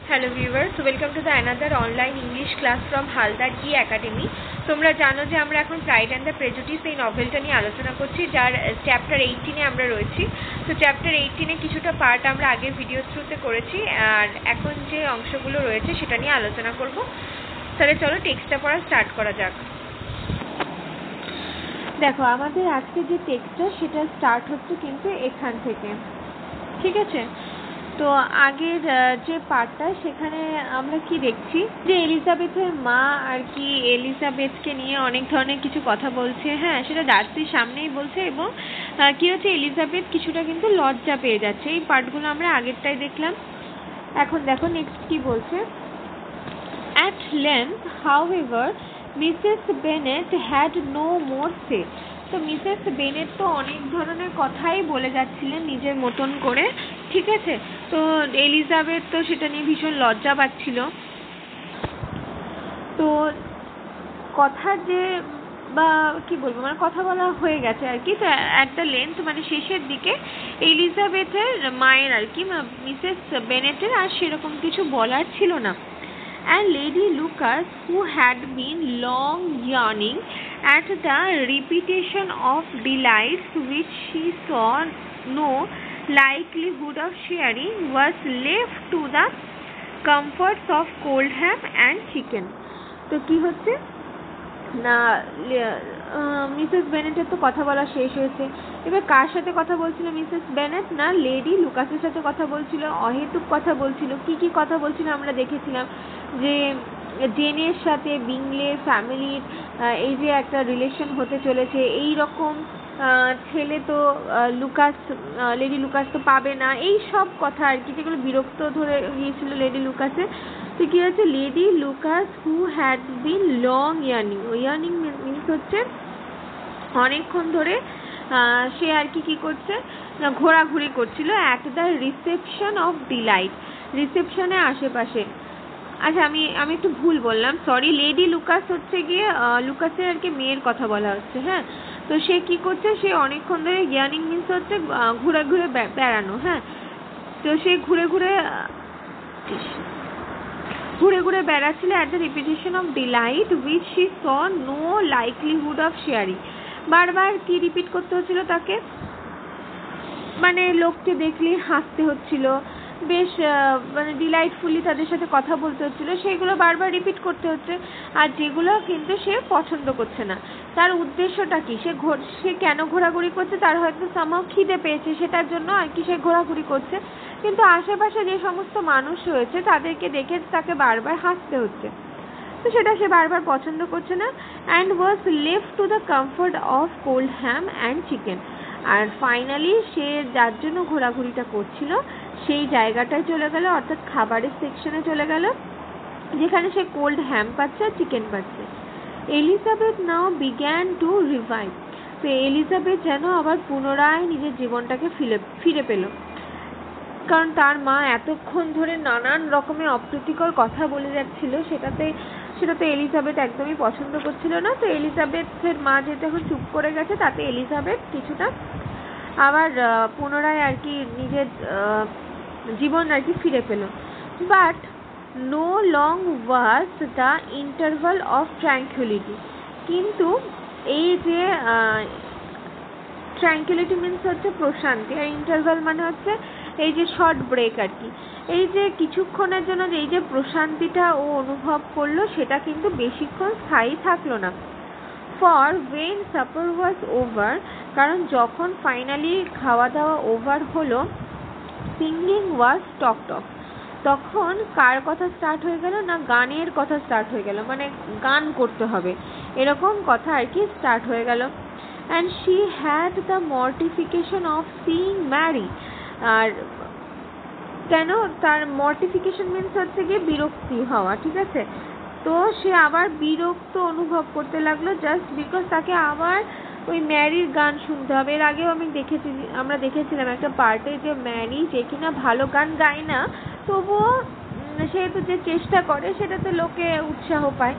Hello viewers, welcome to the another online English class from Haldar E-Academy. তোমরা জানো যে আমরা এখন প্রাইড অ্যান্ড দ্য প্রেজুডিস এই নভেলটা নিয়ে আলোচনা করছি, যার চ্যাপ্টার 18-এ আমরা রয়েছি। তো চ্যাপ্টার 18-এ কিছুটা পার্ট আমরা আগের ভিডিও থ্রুতে করেছি, আর এখন যে অংশগুলো রয়েছে সেটা নিয়ে আলোচনা করব। তাহলে চলো টেক্সটটা পড়া স্টার্ট করা যাক। দেখো, আমাদের আজকে যে টেক্সটটা সেটা স্টার্ট হচ্ছে কিন্তু এখান থেকে, ঠিক আছে? তো আগের যে পার্টটা সেখানে আমরা কি দেখছি যে এলিজাবেথের মা আর কি এলিজাবেথকে নিয়ে অনেক ধরনের কিছু কথা বলছে। হ্যাঁ, সেটা ডার্সির সামনেই বলছে, এবং কি হচ্ছে এলিজাবেথ কিছুটা কিন্তু লজ্জা পেয়ে যাচ্ছে। এই পার্টগুলো আমরা আগেরটাই দেখলাম। এখন দেখো নেক্সট কি বলছে। At length, however, Mrs. Bennet had no more say. তো মিসেস বেনেট তো অনেক ধরনের কথাই বলে যাচ্ছিলেন নিজের মতন করে, ঠিক আছে? তো এলিজাবেথ তো সেটা নিয়ে ভীষণ লজ্জা পাচ্ছিল। তো কথা যে বা কি বলবো, মানে কথা বলা হয়ে গেছে আর কি। তো অ্যাট দ্য লেন্থ মানে শেষের দিকে এলিজাবেথের মায়ের আর কি মিসেস বেনেটের আর সেরকম কিছু বলার ছিল না। And Lady Lucas, who had been long yearning at the repetition of delights which she saw no likelihood of sharing, was left to the comforts of cold ham and chicken. তো কি হচ্ছে না, Mrs বেনেটের তো কথা বলা শেষ হয়েছে। এবার কার সাথে কথা বলছিল মিসেস বেনেট? না, লেডি লুকাসের সাথে কথা বলছিল। অহেতুক কথা বলছিল। কি কি কথা বলছিল আমরা দেখেছিলাম, যে জেনের সাথে বিংলের ফ্যামিলির এই যে একটা রিলেশন হতে চলেছে, এই রকম ছেলে তো লেডি লুকাস তো পাবে না, এই সব কথা আর কি, যেগুলো বিরক্ত ধরে গিয়েছিল লেডি লুকাসের। তো কি হচ্ছে, lady Lucas who had been long yearning. Yearning means হচ্ছে অনেকক্ষণ ধরে সে আর কি করছে, ঘোরাঘুরি করছিল। At the reception of delight, রিসেপশনের আশেপাশে। আচ্ছা, আমি একটু ভুল বললাম, সরি। লেডি লুকাস হচ্ছে গিয়ে লুকাসের আর কি মেয়ের কথা বলা হচ্ছে। হ্যাঁ, তো সে কি করছে, সে অনেকক্ষণ ধরে ইয়ার্নিং মিনস হচ্ছে ঘুরে ঘুরে বেড়ানো। হ্যাঁ, তো সে ঘুরে ঘুরে বেড়াচ্ছিল। At the repetition of delight which she saw no likelihood of sharing. বারবার কি রিপিট করতে হচ্ছিল তাকে, মানে লোককে দেখলেই হাসতে হচ্ছিল, বেশ মানে ডিলাইটফুলি তাদের সাথে কথা বলতে হচ্ছিল, সেইগুলো বারবার রিপিট করতে হচ্ছে। আর যেগুলো কিন্তু সে পছন্দ করছে না। তার উদ্দেশ্যটা কি, সে কেন ঘোরাঘুরি করছে? তার হয়তো সামহাও খিদে পেয়েছে, সেটার জন্য আর কি সে ঘোরাঘুরি করছে। কিন্তু আশেপাশে যে সমস্ত মানুষ রয়েছে তাদেরকে দেখে তাকে বারবার হাসতে হচ্ছে, তো সেটা সে বারবার পছন্দ করছে না। And was left to the comfort of cold ham and chicken. আর ফাইনালি সে যার জন্য ঘোরাঘুরিটা করছিল সেই জায়গাটায় চলে গেল, অর্থাৎ খাবারের সেকশনে চলে গেল, যেখানে সে কোল্ড হ্যাম পাচ্ছে আর চিকেন পাচ্ছে। Elizabeth now began to revive. তো এলিজাবেথ যেন আবার পুনরায় নিজের জীবনটাকে ফিরে পেল, কারণ তার মা এতক্ষণ ধরে নানান রকমের অপ্রীতিকর কথা বলে যাচ্ছিল, সেটাতে এলিজাবেথ একদমই পছন্দ করছিল না। তো এলিজাবেথের মা যেহেতু এখন চুপ করে গেছে, তাতে এলিজাবেথ কিছুটা আবার পুনরায় আর কি নিজের জীবন আর কি ফিরে পেল। But no long was the interval of tranquillity. কিন্তু এই যে ট্র্যাঙ্কুইলিটি মিনস হচ্ছে প্রশান্তি, আর ইন্টারভাল মানে হচ্ছে এই যে শর্ট ব্রেক আর কি। এই যে কিছুক্ষণের জন্য এই যে প্রশান্তিটা ও অনুভব করলো, সেটা কিন্তু বেশিক্ষণ স্থায়ী থাকলো না। For when supper was over, কারণ যখন ফাইনালি খাওয়া দাওয়া ওভার হলো, সিঙ্গিং ওয়াজ স্টপড অফ। তখন কার কথা স্টার্ট হয়ে গেল না, গানের কথা স্টার্ট হয়ে গেল, মানে গান করতে হবে এরকম কথা আর কি স্টার্ট হয়ে গেল। And she had the mortification of seeing Mary. আর কেন, তার মর্টিফিকেশন মিনস হচ্ছে গিয়ে বিরক্তি হওয়া, ঠিক আছে? তো সে আবার বিরক্ত অনুভব করতে লাগলো, জাস্ট বিকজ তাকে আবার ওই ম্যারির গান শুনতে হবে। এর আগেও আমরা দেখেছিলাম একটা পার্টে যে ম্যারি, যে কিনা ভালো গান গায় না, তবুও সেহেতু যে চেষ্টা করে সেটাতে লোকে উৎসাহ পায়।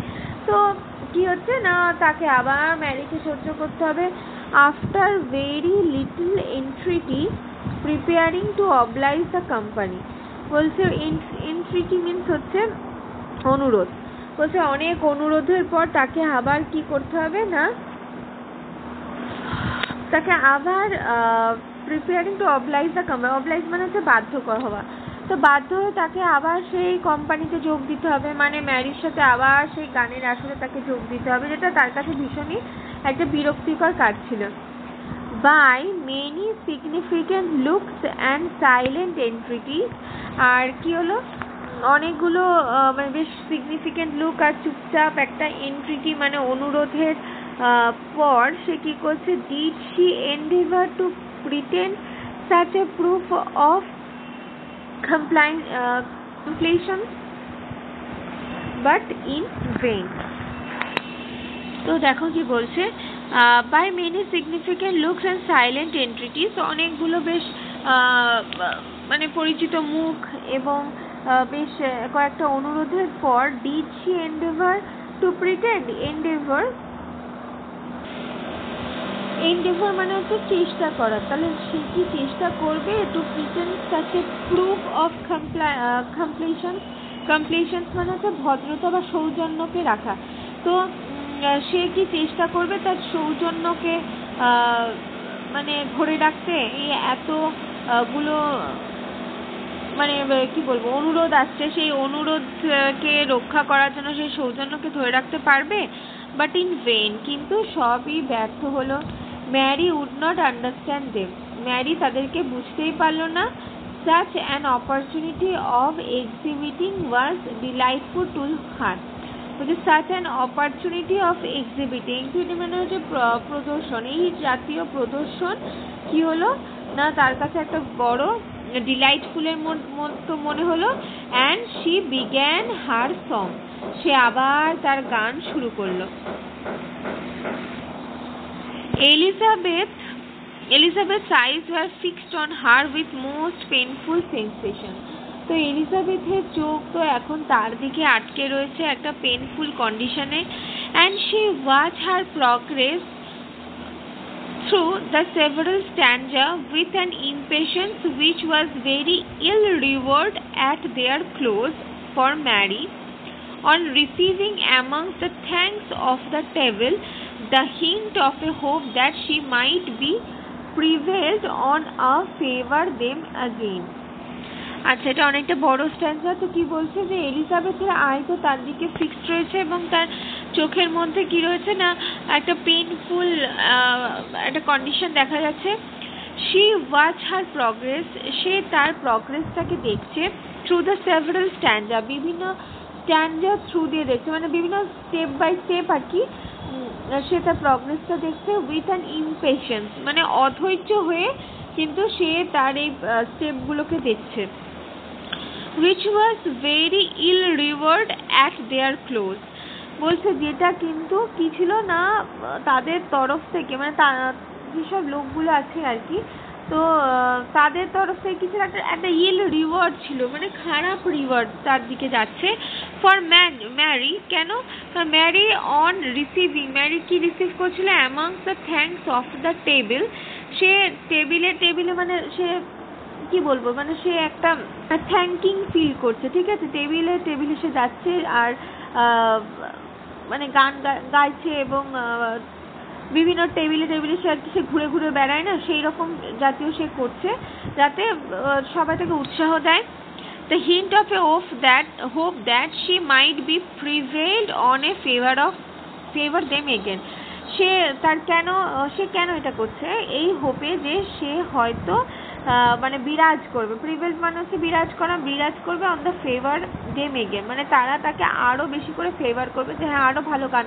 তো কি হচ্ছে না, তাকে আবার ম্যারিকে সহ্য করতে হবে। After very little entity preparing two oblige the company. বলছে এন্ট্রিটি মিন্স হচ্ছে অনুরোধ। বলছে অনেক অনুরোধের পর তাকে আবার কি করতে হবে না, তাকে আবার preparing two oblige the company, oblige মানে হচ্ছে বাধ্য হওয়া, তো বাধ্য হয়ে তাকে আবার সেই কোম্পানিতে যোগ দিতে হবে, মানে ম্যারির সাথে আবার সেই গানের আসরে তাকে যোগ দিতে হবে, যেটা তার কাছে ভীষণই একটা বিরক্তিকর কাজ ছিল। By many significant looks and silent entreaties, আর কি হলো অনেকগুলো মানে বেশ সিগনিফিকেন্ট লুক আর চুপচাপ একটা এন্ট্রিটি মানে অনুরোধের পর সে কি করছে, did she endeavour to pretend such a proof of completion but in vain। তো দেখো কি বলছে, by many significant looks and silent entreaties, অনেকগুলো বেশ মানে পরিচিত মুখ এবং বেশ কয়েকটা অনুরোধের পর did she Endeavour two pretend, Endeavour মানে হচ্ছে চেষ্টা করা, তাহলে সে কি চেষ্টা করবে two pretend such a proof of completion মানে হচ্ছে ভদ্রতা বা সৌজন্যকে রাখা, তো সে কি চেষ্টা করবে তার সৌজন্যকে মানে ধরে রাখতে, এই এতগুলো মানে কি বলবো অনুরোধ আসছে, সেই অনুরোধকে রক্ষা করার জন্য সেই সৌজন্যকে ধরে রাখতে পারবে, বাট ইন ভেইন, কিন্তু সবই ব্যর্থ হলো। Mary would not understand them, Mary তাদেরকে বুঝতেই পারলো না। such an opportunity of exhibiting was delightful to her, বলছে such an opportunity of exhibiting মানে হচ্ছে প্রদর্শন, এই জাতীয় প্রদর্শন কি হলো না তার কাছে একটা বড় ডিলাইটফুলের মতো মনে হলো। And she began her song, সে আবার তার গান শুরু করলো। Elizabeth's eyes were fixed on her with most painful sensation, তো এলিজাবেথের চোখ তো এখন তার দিকে আটকে রয়েছে একটা পেনফুল কন্ডিশনে। And she watch her progress through the several stanza with an impatience which was very ill reward at their close, for Mary, on receiving amongst the thanks of the table the hint of a hope that she might be prevailed on a favor them again। আচ্ছা, এটা অনেকটা বড় স্ট্যান্সা। তো কি বলছে যে এলিজাবেথের I তো তার দিকে ফিক্সড রয়েছে এবং তার চোখের মধ্যে কি রয়েছে না একটা পেইনফুল একটা কন্ডিশন দেখা যাচ্ছে। শি ওয়াচ হার প্রগ্রেস, সে তার প্রগ্রেসটাকে দেখছে। থ্রু দ্য সেভারাল স্ট্যান্ডা, বিভিন্ন স্ট্যান্ডার থ্রু দিয়ে দেখছে, মানে বিভিন্ন স্টেপ বাই স্টেপ আর কি সে তার প্রগ্রেসটা দেখছে। উইথ অ্যান ইমপেশেন্স মানে অধৈর্য হয়ে কিন্তু সে তার এই স্টেপগুলোকে দেখছে। which was very ill reward at their close, বলছে যেটা কিন্তু কি ছিল না তাদের তরফ থেকে, মানে যেসব লোকগুলো আছে আর কি, তো তাদের তরফ থেকে কিছু একটা ইল রিওয়ার্ড ছিল, মানে খারাপ রিওয়ার্ড তার দিকে যাচ্ছে। ফর ম্যারি, কেন? ম্যারি অন রিসিভিং, ম্যারি কি রিসিভ করছিল? Amongst the thanks of the table, সে টেবিলে মানে সে কি বলবো মানে সে একটা থ্যাঙ্কিং ফিল করছে, ঠিক আছে? টেবিলে সে যাচ্ছে আর মানে গান গাইছে এবং বিভিন্ন টেবিলে সে আর কি সে ঘুরে ঘুরে বেড়ায় না, সেই রকম জাতীয় সে করছে যাতে সবাই তাকে উৎসাহ দেয়। The hint of a hope that she might be prevailed on a favour them again, সে কেন এটা করছে? এই হোপে যে সে হয়তো মানে বিরাজ করবে, প্রিভেল মানে হচ্ছে বিরাজ করবে on the favour them again, মানে তারা তাকে আরো বেশি করে ফেভার করবে যে হ্যাঁ আরো ভালো গান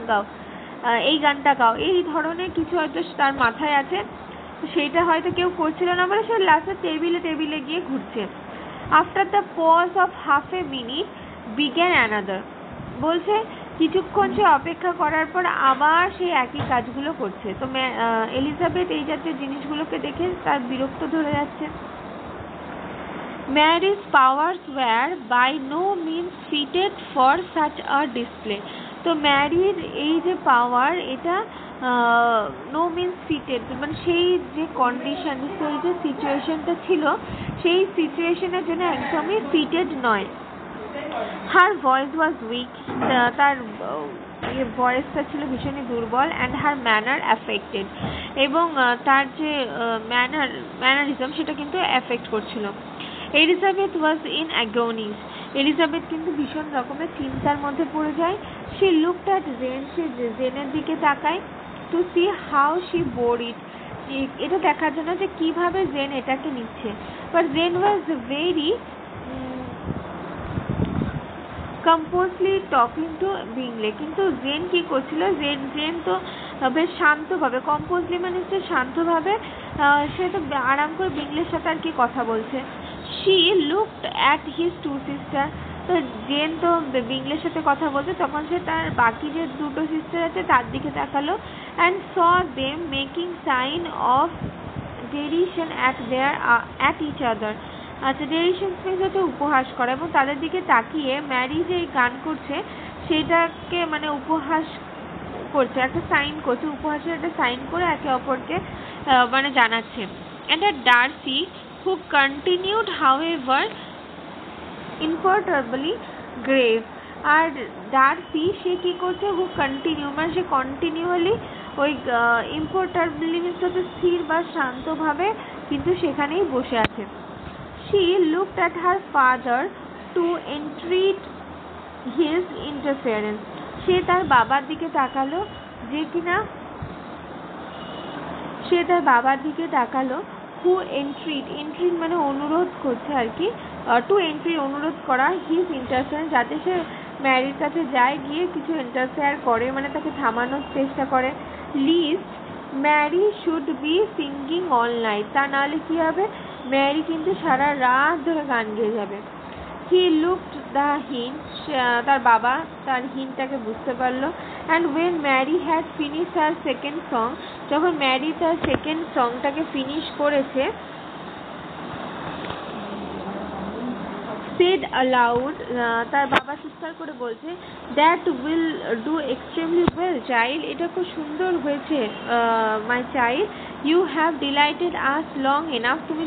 গাও, এই গানটা গাও, এই ধরনের কিছু হয়তো তার মাথায় আছে। সেইটা হয়তো কেউ করছিল না বলে সে লাস্টে টেবিলে গিয়ে ঘুরছে। After the pause of half a minute began another, বলছে কিছুক্ষণ সে অপেক্ষা করার পর আবার সেই একই কাজগুলো করছে। তো এলিজাবেথ এই জাতীয় জিনিসগুলোকে দেখে তার বিরক্ত ধরে যাচ্ছে। Mary's powers were by no means fitted for such a display, তো ম্যারির এই যে পাওয়ার এটা নো মিন্স সিটেড, মানে সেই যে কন্ডিশন, সেই যে সিচুয়েশনটা ছিল সেই সিচুয়েশনের জন্য একদমই ফিটেড নয়। হার ভয়েস ওয়াজ উইক, তার ভয়েসটা ছিল ভীষণই দুর্বল। অ্যান্ড হার ম্যানার অ্যাফেক্টেড, এবং তার যে ম্যানারিজম সেটা কিন্তু অ্যাফেক্ট করছিল। Elizabeth was in agonies, Elizabeth কিন্তু ভীষণ রকমের চিন্তার মধ্যে পড়ে যায়। সে লুকড অ্যাট জেন, সে জেনের দিকে তাকায়, to see how she bore it, এটা দেখার জন্য যে কিভাবে জেন এটাকে নিচ্ছে। But Jane was very composedly talking to Bingley, কিন্তু জেন কি করছিল, জেন তো বেশ শান্তভাবে, কম্পোজলি মানে হচ্ছে শান্তভাবে সে তো আরাম করে বিংলের সাথে আর কি কথা বলছে। She looked at his two sister, তো জেন তো বিংলের সাথে কথা বলছে, তখন সে তার বাকি যে দুটো সিস্টার আছে তার দিকে তাকালো। And saw them making signs of derision at each other, আচ্ছা ডেরিশন মিন্স হচ্ছে উপহাস করা, এবং তাদের দিকে তাকিয়ে ম্যারি যে গান করছে সেটাকে মানে উপহাস করছে, একটা সাইন করছে, উপহাসের একটা সাইন করে একে অপরকে মানে জানাচ্ছে। And Darcy who continued however imperturbably grave, আর ডার্সি সে কি করছে, হু কন্টিনিউ মানে সে কন্টিনিউয়ালি ওই ইম্পারটারবলি মিন্স হচ্ছে স্থির বা শান্তভাবে কিন্তু সেখানেই বসে আছে। She looked at her father to entreat his interference, সে তার বাবার দিকে তাকালো যে কিনা সে তার বাবার দিকে তাকালো who entreat মানে অনুরোধ করছে আর কি, টু এন্ট্রি অনুরোধ করা, হিজ ইন্টারফেয়ারেন্স যাতে সে ম্যারির কাছে যায়, গিয়ে কিছু ইন্টারফেয়ার করে মানে তাকে থামানোর চেষ্টা করে। Lest Mary should be singing all night, তা নাহলে কি হবে, ম্যারি কিন্তু সারা রাত ধরে গান গেয়ে যাবে। হি লুকড দ্য হিন্ট, তার বাবা তার হিন্টটাকে বুঝতে পারলো। And when Mary had finish her second song, যখন ম্যারি তার সেকেন্ড সংটাকে ফিনিশ করেছে, said aloud, তার বাবা চিৎকার করে বলছে, that will do extremely well child, এটা খুব সুন্দর হয়েছে my child, you have delighted us long enough, তুমি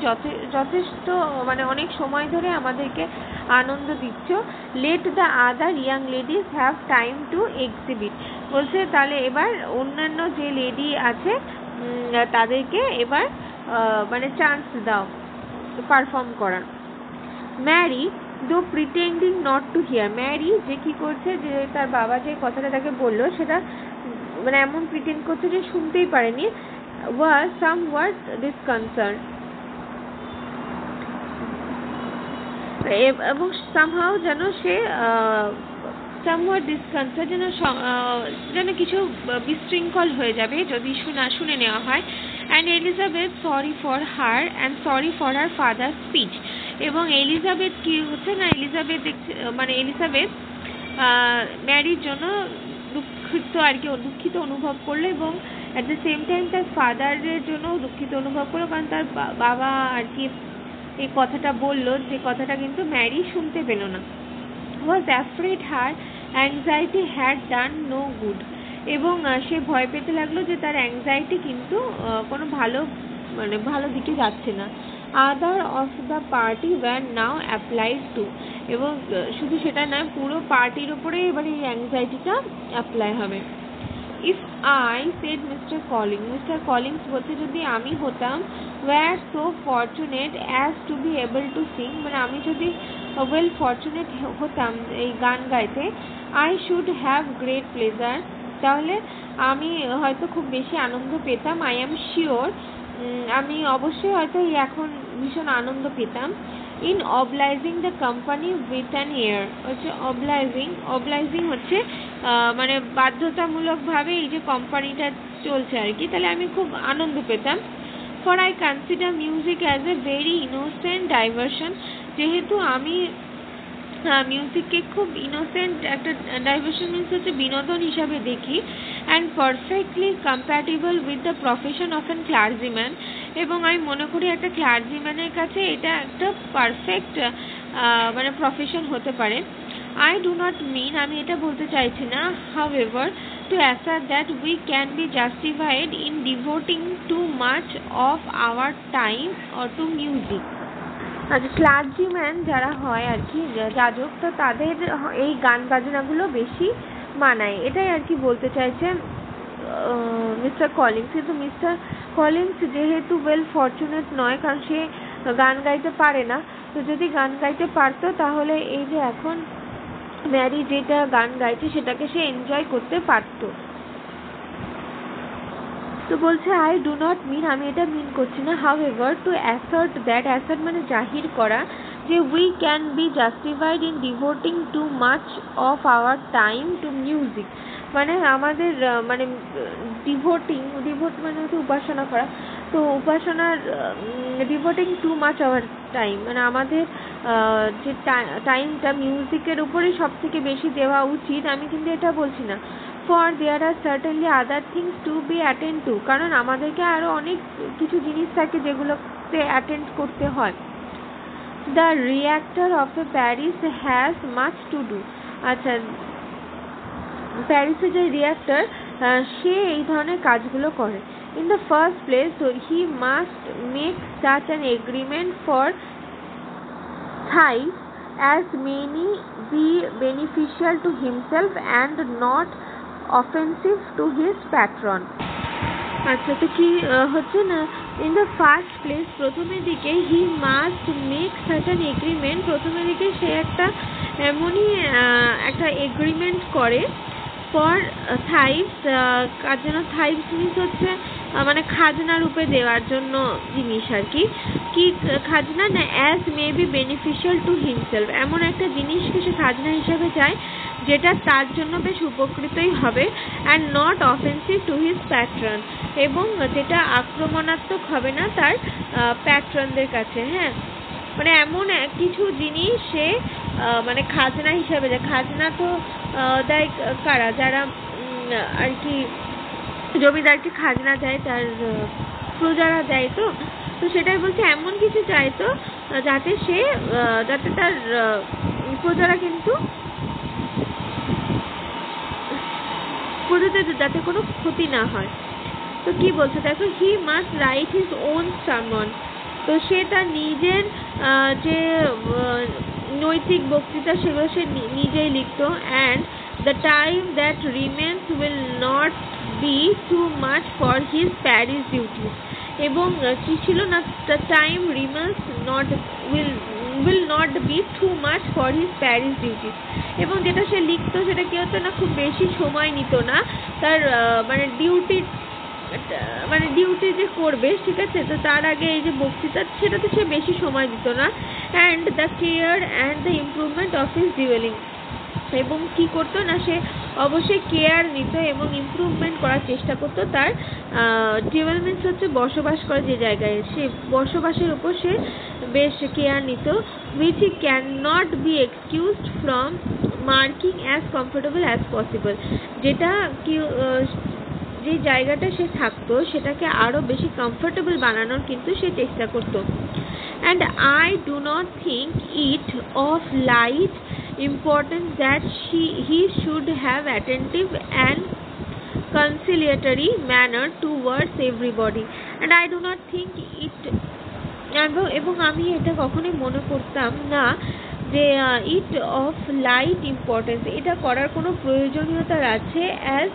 যথেষ্ট মানে অনেক সময় ধরে আমাদেরকে আনন্দ দিচ্ছ। let the other young ladies have time to exhibit, বলছে তাহলে এবার অন্যান্য যে লেডি আছে তাদেরকে এবার মানে চান্স দাও পারফর্ম করার। Mary though pretending not to hear, Mary যে কি করছে, যে তার বাবা যে কথাটা তাকে বললো সেটা মানে এমন প্রিটেন্ড করছে যে শুনতেই পারেনি। ওয়াজ সামওয়াট ডিসকনসার্ন, এবং সামহাও যেন সে সামওয়াট ডিসকনসার্ন যেন কিছু বিশৃঙ্খল হয়ে যাবে যদি শুনে নেওয়া হয়। And Elizabeth sorry for her and sorry for her father speech, এবং এলিজাবেথ কি হচ্ছে না, এলিজাবেথ ম্যারির জন্য দুঃখিত অনুভব করলো, এবং অ্যাট দ্য সেম টাইম তার ফাদারের জন্য দুঃখিত অনুভব করলো, কারণ তার বাবা আর কি এই কথাটা বললো যে কথাটা কিন্তু ম্যারি শুনতে পেল না। Was afraid her anxiety had done no good, এবং সে ভয় পেতে লাগলো যে তার অ্যাংজাইটি কিন্তু কোনো ভালো দিকে যাচ্ছে না। Other of the party were now applied to, এবং শুধু সেটা নয় পুরো পার্টির উপরে এবার এই অ্যাংজাইটিটা অ্যাপ্লাই হবে। If I said Mr Collins বলছে যদি আমি হতাম were so fortunate as to be able to sing, মানে আমি যদি ওয়েল ফরচুনেট হতাম এই গান গাইতে, I should have great pleasure, তাহলে আমি হয়তো খুব বেশি আনন্দ পেতাম। আই এম শিওর, আমি অবশ্যই হয়তো এখন ভীষণ আনন্দ পেতাম। In obliging the company with an air, হচ্ছে অবলাইজিং হচ্ছে মানে বাধ্যতামূলকভাবে এই যে কোম্পানিটা চলছে আর কি, তাহলে আমি খুব আনন্দ পেতাম। For I consider music as a very innocent diversion, যেহেতু আমি মিউজিককে খুব ইনোসেন্ট একটা ডাইভারশন মিন্স হচ্ছে বিনোদন হিসাবে দেখি। And perfectly compatible with the profession of an clergyman, এবং আমি মনে করি একটা ক্লার্জিম্যানের কাছে এটা একটা পারফেক্ট মানে প্রফেশন হতে পারে। আই ডু নট মিন, আমি এটা বলতে চাইছি না, however to assert that we can be justified in devoting too much of our time to music. আচ্ছা, ক্লার্জিম্যান যারা হয় আর কি, যাজক, তো তাদের এই গান বাজনাগুলো বেশি মানায়, এটাই আর কি বলতে চাইছে মিস্টার কলিন্স। কিন্তু মিস্টার কলিন্স যেহেতু ওয়েল ফরচুনেট নয়, কারণ সে গান গাইতে পারে না। তো যদি গান গাইতে পারতো তাহলে এই যে এখন ম্যারি যেটা গান গাইছে সেটাকে সে এনজয় করতে পারতো। তো বলছে আই ডু নট মিন, আমি এটা মিন করছি না, however to assert that, assert মানে জাহির করা, যে we can be justified in devoting too much of our time to music, মানে আমাদের মানে ডিভোট মানে হচ্ছে উপাসনা করা, তো উপাসনার ডিভোটিং টু মাচ আওয়ার টাইম মানে আমাদের যে টাইমটা মিউজিকের উপরেই সব থেকে বেশি দেওয়া উচিত, আমি কিন্তু এটা বলছি না। For there are certainly other things to be attend to, কারণ আমাদেরকে আরও অনেক কিছু জিনিস থাকে যেগুলোতে অ্যাটেন্ড করতে হয়। The reactor of A Paris has much to do, আচ্ছা প্যারিসের যে রিয়াক্টর সে এই ধরনের কাজগুলো করে। In the first place he must make such an agreement for thrice as many be beneficial to himself and not offensive to his patron. আচ্ছা, তো কি হচ্ছে না, ইন দ্য ফার্স্ট প্লেস প্রথমের দিকে he must make such an agreement, প্রথমের দিকে সে একটা এমনই একটা এগ্রিমেন্ট করে ফর থাইভস, কার জন্য থাইভস মিন্স হচ্ছে মানে খাজনা রূপে দেওয়ার জন্য জিনিস আর কি, কি খাজনা না, as may be beneficial to himself, এমন একটা জিনিসকে সে খাজনা হিসাবে চায় যেটা তার জন্য বেশ উপকৃতই হবে, and not offensive to his patron, এবং যেটা আক্রমণাত্মক হবে না তার প্যাট্রনদের কাছে। হ্যাঁ, মানে এমন কিছু জিনিস সে মানে খাজনা হিসাবে দেয়। খাজনা তো দেয় কারা, যারা আর কি জমিদারকে খাজনা দেয়, তার প্রজারা দেয়, তো তো সেটাই বলছে এমন কিছু চাইতো যাতে সে যাতে তার প্রজারা কিন্তু প্রজাদের যাতে কোনো ক্ষতি না হয়। তো কি বলছে দেখো, he must write his own sermon, তো সে তার নিজের যে নৈতিক বক্তৃতা সেগুলো সে নিজেই লিখতো, and the time that remains will not be too much for his parish duties, এবং কি ছিল না, the time remains not will not be too much for his parish duties, এবং যেটা সে লিখতো সেটা কি হতো না, খুব বেশি সময় নিত না তার মানে ডিউটি যে করবে, ঠিক আছে, তো তার আগে এই যে বক্তৃতা সেটাতে সে বেশি সময় দিত না, and the care and the improvement of his dwelling, এবং কি করতো না, সে অবশ্যই কেয়ার নিত এবং ইমপ্রুভমেন্ট করার চেষ্টা করতো তার ডিওয়েলমেন্টস হচ্ছে বসবাস করে যে জায়গায়, সে বসবাসের উপর সে বেশ কেয়ার নিত, which he can not be excused from marking as comfortable as possible, যেটা কি যে জায়গাটা সে থাকতো সেটাকে আরও বেশি কমফোর্টেবল বানানোর কিন্তু সে চেষ্টা করতো। And I do not think it off light importance that he should have attentive and conciliatory manner towards everybody, and I do not think it, এবং আমি এটা কখনোই মনে করতাম না যে ইট অফ লাইট ইম্পর্টেন্স, এটা করার কোনো প্রয়োজনীয়তা আছে, as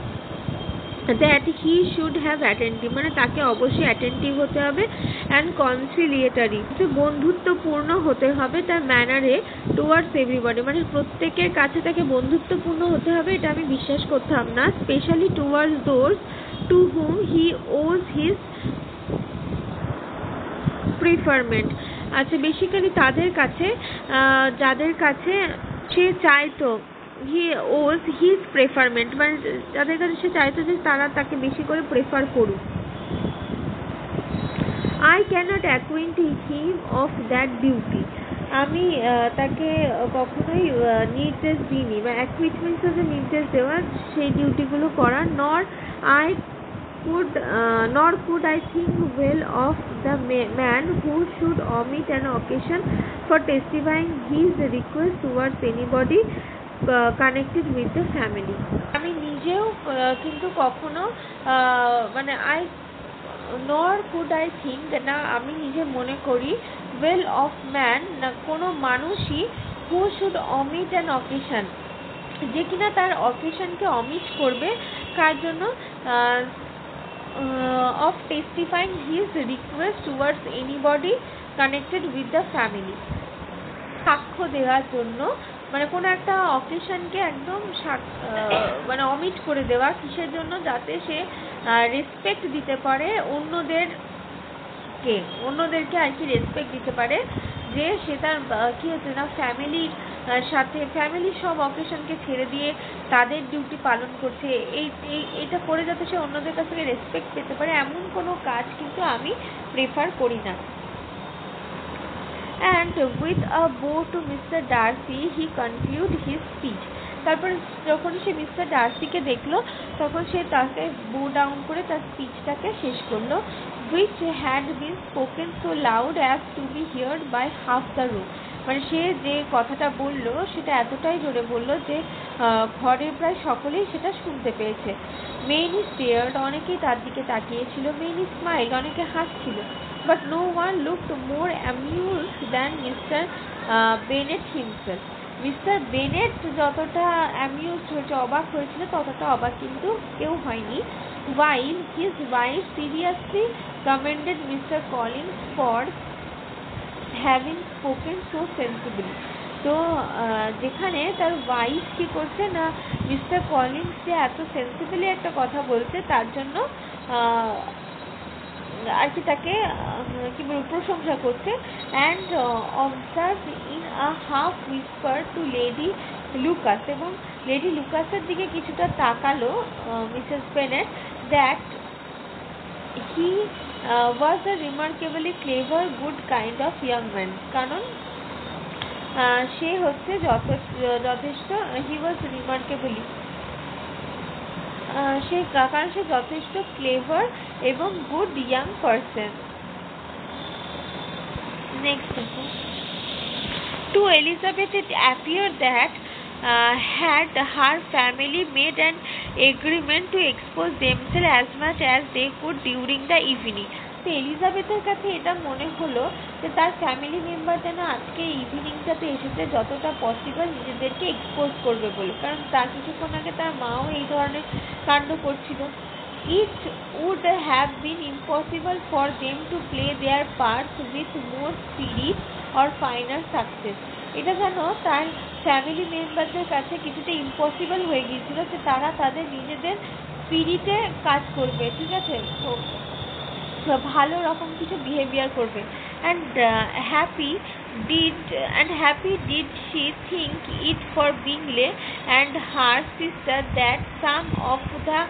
that he should have attentive, মানে তাকে অবশ্যই অ্যাটেন্টিভ হতে হবে, অ্যান্ড কনসিলিয়েটারি, বন্ধুত্বপূর্ণ হতে হবে তার ম্যানারে টুয়ার্ডস এভরিবডি, মানে প্রত্যেকের কাছে তাকে বন্ধুত্বপূর্ণ হতে হবে, এটা আমি বিশ্বাস করতাম না, especially towards those to whom he owes his preferment, আচ্ছা বেসিক্যালি তাদের কাছে যাদের কাছে সে চাইতো, হি ওজ হিজ প্রেফারমেন্ট, মানে যাদের কাছে সে চাইতো যে তারা তাকে বেশি করে প্রেফার করুক। I cannot acquaint him of that duty, আমি তাকে কখনোই নির্দেশ দিইনি, বা অ্যাকুইট মিন্স হচ্ছে নির্দেশ দেওয়া, সেই ডিউটিগুলো করা, নর could I think well of the man who should omit an occasion for testifying his request towards anybody connected with the family. আমি নিজেও কিন্তু কখনো মানে nor could I think না আমি নিজে মনে করি well of man না কোনো মানুষই who should omit an occasion যে কিনা তার অকেশনকে অমিট করবে কার জন্য of testifying his request towards anybody connected with the family সাক্ষ্য দেওয়ার জন্য মানে কোনো একটা অকেশনকে একদম মানে অমিট করে দেওয়া কিসের জন্য যাতে সে রেসপেক্ট দিতে পারে অন্যদেরকে আর কি রেসপেক্ট দিতে পারে যে সে তার কি হচ্ছে না ফ্যামিলির সাথে ফ্যামিলির সব অকেশনকে ছেড়ে দিয়ে তাদের ডিউটি পালন করছে এইটা করে যাতে সে অন্যদের কাছ থেকে রেসপেক্ট পেতে পারে এমন কোনো কাজ কিন্তু আমি প্রেফার করি না। And with a bow to Mr. Darcy he concluded his speech. তারপর যখন সে মিস্টার ডার্সিকে দেখলো তখন সে তাকে বো ডাউন করে তার স্পিচটাকে শেষ করলো, which had been spoken so loud as to be heard by half the room. মানে সে যে কথাটা বললো সেটা এতটাই জোরে বললো যে ঘরের প্রায় সকলেই সেটা শুনতে পেয়েছে। মেনি স্টেয়ার্ড অনেকেই তার দিকে তাকিয়েছিল, মেনি স্মাইল অনেকে হাসছিল, but no one looked more amused than Mr. Bennet himself. Mister Bennett যতটা অ্যামিউজড হয়েছে অবাক হয়েছিল ততটা অবাক কিন্তু কেউ হয়নি। while his wife seriously commended Mr. Collins for having spoken so sensibly. তো যেখানে তার ওয়াইফ কি করছে না মিস্টার কলিন্স যে এত সেন্সিবলি একটা কথা বলছে তার জন্য আর কি তাকে কি বলবো প্রশংসা করছে। And observe in a half whisper to Lady Lucas এবং লেডি লুকাসের দিকে কিছুটা তাকালো Mrs Bennet that he was a remarkably clever good kind of young man, কারণ সে হচ্ছে যথেষ্ট হি ওয়াজ রিমার্কেবলি কারণ সে যথেষ্ট ক্লেভার এবং গুড ইয়াং পারসন। নেক্সট দেখো, to Elizabeth it appear that had her family made an agreement to expose themselves as much as they could during the evening. তো এলিজাবেথের কাছে এটা মনে হলো যে তার ফ্যামিলি মেম্বার যেন আজকে ইভিনিংটাতে এসেছে যতটা পসিবল নিজেদেরকে এক্সপোজ করবে বলে, কারণ তার কিছুক্ষণ আগে তার মাও এই ধরনের কাণ্ড করছিল। It would have been impossible for them to play their parts with more spirit or finer success. এটা যেন তার ফ্যামিলি মেম্বারদের কাছে কিছুটা ইম্পসিবল হয়ে গিয়েছিল যে তারা তাদের নিজেদের স্পিরিটে কাজ করবে, ঠিক আছে, তো ভালো রকম কিছু বিহেভিয়ার করবে। and happy did she think it for Bingley and her sister that some of the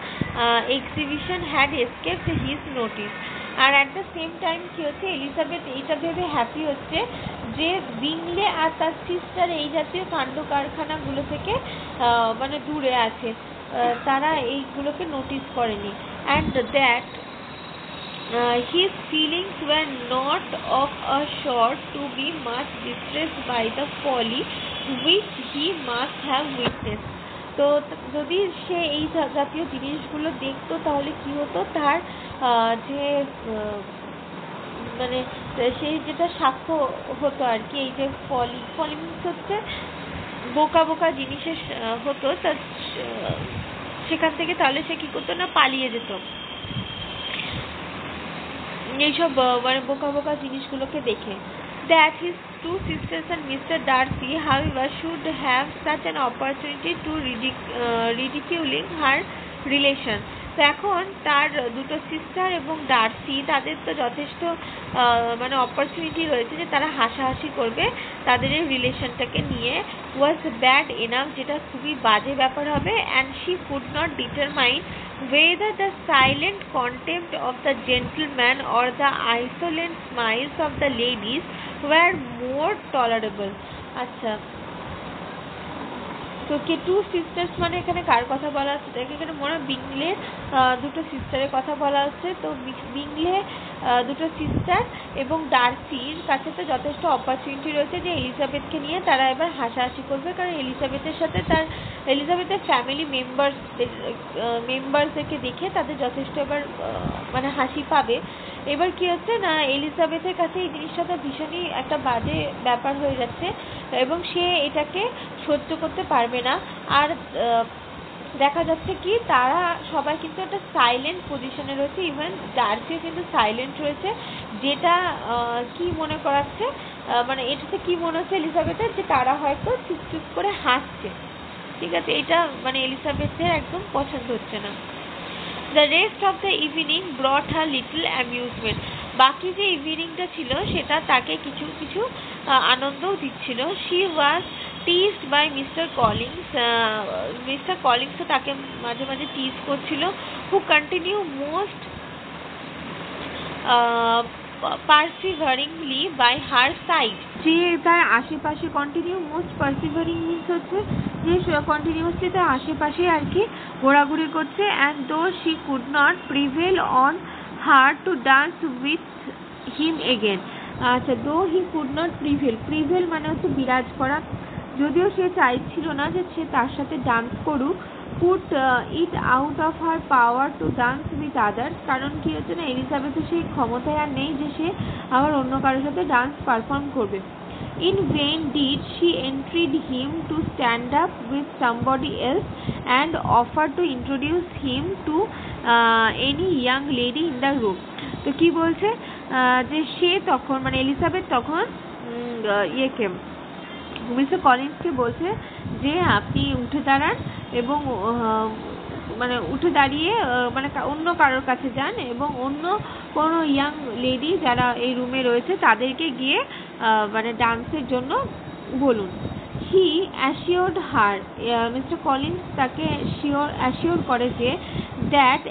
exhibition had escaped his notice. আর অ্যাট দ্য সেম টাইম কি হচ্ছে এলিজাবেথ এইটা ভেবে হ্যাপি হচ্ছে যে বিংলে আর তার সিস্টার এই জাতীয় কাণ্ড কারখানাগুলো থেকে মানে দূরে আছে, তারা এইগুলোকে নোটিস করেনি। And that his feelings were not of a sort to be much distressed by the folly which he must have witnessed. তো যদি সে এই জাতীয় জিনিসগুলো দেখতো তাহলে কি হতো, তার যে মানে সেই যেটা সাক্ষ্য হতো আর কি, এই যে ফলি মিন্স হচ্ছে বোকা বোকা জিনিসের হতো, তা সেখান থেকে তাহলে সে কি করতো না পালিয়ে যেত এইসব মানে বোকা বোকা জিনিসগুলোকে দেখে। That his two sisters and Mr. Darcy, however, should have such an opportunity to ridiculing her relation. তো এখন তার দুটো সিস্টার এবং ডার্সি তাদের তো যথেষ্ট মানে অপরচুনিটি রয়েছে যে তারা হাসাহাসি করবে তাদের এই রিলেশনটাকে নিয়ে, ওয়াজ ব্যাড এনাফ, যেটা খুবই বাজে ব্যাপার হবে। And she could not determine whether the silent contempt of the gentleman or the insolent smiles of the ladies were more tolerable. আচ্ছা, তো কে টু সিস্টার্স মানে এখানে কার কথা বলা হচ্ছে, এখানে মনে হয় বিংলের দুটো সিস্টারের কথা বলা হচ্ছে। তো বিংলে দুটো সিস্টার এবং ডার্সির কাছে তো যথেষ্ট অপরচুনিটি রয়েছে যে এলিজাবেথকে নিয়ে তারা এবার হাসাহাসি করবে, কারণ এলিজাবেথের সাথে এলিজাবেথের ফ্যামিলি মেম্বারসদেরকে দেখে তাদের যথেষ্ট এবার মানে হাসি পাবে। এবার কি হচ্ছে না, এলিজাবেথের কাছে এই জিনিসটা তো ভীষণই একটা বাজে ব্যাপার হয়ে যাচ্ছে এবং সে এটাকে সহ্য করতে পারবে না। আর দেখা যাচ্ছে কি তারা সবাই কিন্তু একটা সাইলেন্ট পজিশনে রয়েছে, ইভেন ডার্সিও কিন্তু সাইলেন্ট রয়েছে, যেটা কি মনে করাচ্ছে মানে এটাতে কি মনে হচ্ছে এলিজাবেথের, যে তারা হয়তো চুপ করে হাসছে। ঠিক আছে, এটা মানে এলিজাবেথের একদম পছন্দ হচ্ছে না। The rest of the evening ব্রট her little amusement. বাকি যে ইভিনিংটা ছিল সেটা তাকে কিছু কিছু আনন্দও দিচ্ছিল। She was teased by Mr Collins. Mr কলিংসও তাকে মাঝে মাঝে টিজ করছিল। Who continue most perseveringly by her side. যে তার আশেপাশে কন্টিনিউ মোস্ট পারসিভারিং মিন্স হচ্ছে যে কন্টিনিউসলি তার আশেপাশে আর কি ঘোরাঘুরি করছে। And though she could not prevail on her to dance with him again. আচ্ছা, দো হি কুড নট প্রিভেল মানে হচ্ছে বিরাজ করা, যদিও সে চাইছিল না যে সে তার সাথে ডান্স করুক, put it out of her power to dance with others. কারণ কি হচ্ছে না, এলিজাবেথের সেই ক্ষমতায় আর নেই যে সে আবার অন্য কারোর সাথে ডান্স পারফর্ম করবে। In vain did she entreat him to stand up with somebody else and offer to introduce him to any young lady in the room. তো কি বলছে যে সে তখন মানে এলিজাবেথ তখন ইয়েকে মিস্টার কলিন্সকে বলছে যে আপনি উঠে দাঁড়ান এবং মানে উঠে দাঁড়িয়ে মানে অন্য কারোর কাছে যান এবং অন্য কোনো ইয়াং লেডি যারা এই রুমে রয়েছে তাদেরকে গিয়ে মানে ডান্সের জন্য বলুন। He assured her, Mr Collins তাকে অ্যাসিওর করে যে that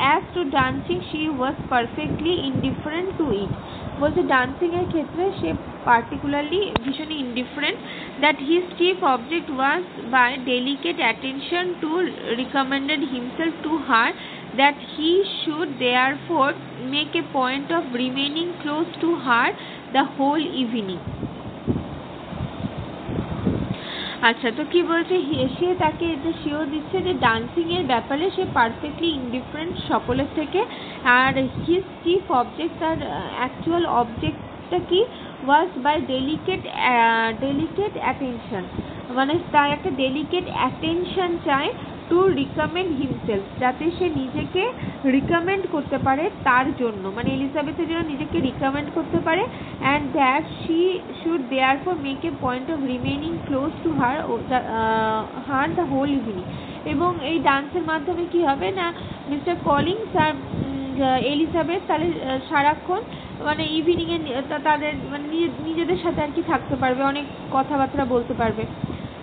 as to dancing she was perfectly indifferent to it. বলছে ডান্সিংয়ের ক্ষেত্রে সে পার্টিকুলারলি ভীষণই indifferent. That his chief object was by delicate attention to recommended himself to her, that he should therefore make a point of remaining close to her the whole evening. আচ্ছা, তো কি বলছে সে তাকে যে শিওর দিচ্ছে যে dancing এর ব্যাপারে সে পারফেক্টলি ইনডিফারেন্ট সকলের থেকে। আর হিজ চিফ অবজেক্ট, তার অ্যাকচুয়াল অবজেক্টটা কি, ওয়াজ বাই ডেলিকেট অ্যাটেনশন, মানে তার একটা ডেলিকেট অ্যাটেনশন চায় টু রিকমেন্ড হিমসেলফ, যাতে সে নিজেকে রিকমেন্ড করতে পারে তার জন্য, মানে এলিজাবেথের জন্য নিজেকে রিকমেন্ড করতে পারে। And that she should therefore make a point of remaining close to her the whole evening. এবং এই ডান্সের মাধ্যমে কি হবে না, মিস্টার কলিংস আর এলিজাবেথ তাহলে সারাক্ষণ মানে ইভিনিংয়ে তাদের মানে নিজেদের সাথে আর কি থাকতে পারবে, অনেক কথাবার্তা বলতে পারবে।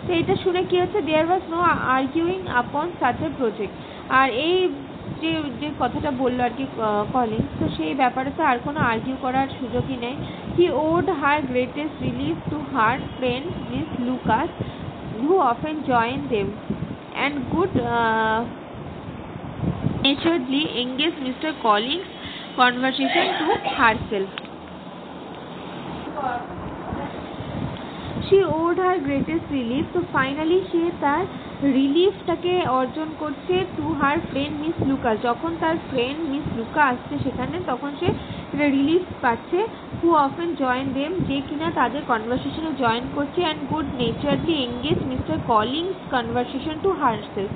তো এটা শুনে কি হচ্ছে, দেয়ার ওয়াজ নো আর্গিউইং আপন সাচ এ প্রজেক্ট। আর এই যে কথাটা বললো আর কি কলিন্স, তো সেই ব্যাপারে তো আর কোনো আর্গিউ করার সুযোগই নেই। He owed her greatest relief to her friend Miss Lucas, who often join them and good naturedly engaged Mr. Collins' conversation to herself. She owed her greatest relief, তো ফাইনালি সে তার রিলিফটাকে অর্জন করছে two her friend Miss Lucas. যখন তার friend miss Luka আসছে সেখানে, তখন সে relief পাচ্ছে। হু অফেন জয়েন দেম, যে কিনা তাদের কনভারসেশনে জয়েন করছে। And good naturally engage Mr Collins conversation to herself,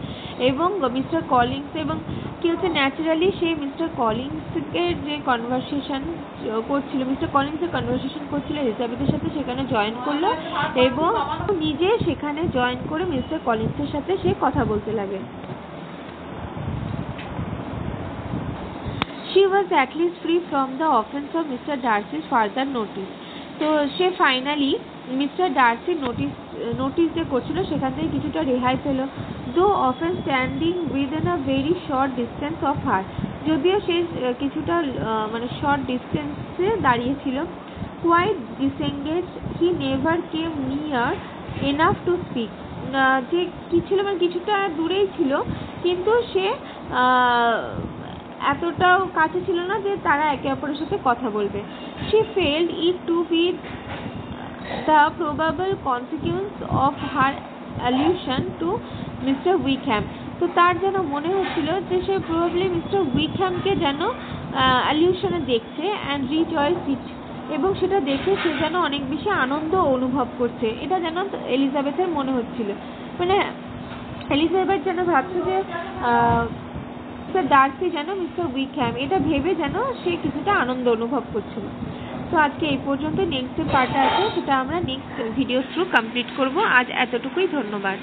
এবং মিস্টার কলিংস এবং কি হচ্ছে ন্যাচারালি সে মিস্টার কলিংসকে যে কনভারসেশন করছিল, মিস্টার কলিংসের কনভারসেশন করছিল এলিজাবেথের সাথে, সেখানে জয়েন করলো এবং নিজে সেখানে জয়েন করে মিস্টার কলিংসের সাথে সে কথা বলতে লাগে। She was at least free from the offense of Mr. Darcy's further notice. তো সে ফাইনালি মিস্টার ডার্সির নোটিস যে করছিল সেখান থেকে কিছুটা রেহাই পেল। Though often standing within a very short distance of her, যদিও সে কিছুটা মানে শর্ট ডিস্টেন্সে দাঁড়িয়েছিল। Quite disengaged, he never came near enough to speak, যে কি ছিল মানে কিছুটা দূরেই ছিল, কিন্তু সে এতটাও কাছে ছিল না যে তারা একে অপরের সাথে কথা বলবে। She felt it to be the probable consequence of her allusion to Mr. Wickham. তো তার যেন মনে হচ্ছিল যে সে প্রবাবলি মিস্টার উইকহ্যামকে যেন অ্যালিউশনে দেখছে অ্যান্ড রিজয়েস ইট, এবং সেটা দেখে সে যেন অনেক বেশি আনন্দ অনুভব করছে। এটা যেন এলিজাবেথের মনে হচ্ছিল, মানে এলিজাবেথ যেন ভাবছে যে মিস্টার ডার্সি যেন মিস্টার উইকহ্যাম, এটা ভেবে যেন সে কিছুটা আনন্দ অনুভব করছিল। তো আজকে এই পর্যন্ত, নেক্সট যে পার্টটা আছে সেটা আমরা নেক্সট ভিডিও থ্রু কমপ্লিট করব। আজ এতটুকুই, ধন্যবাদ।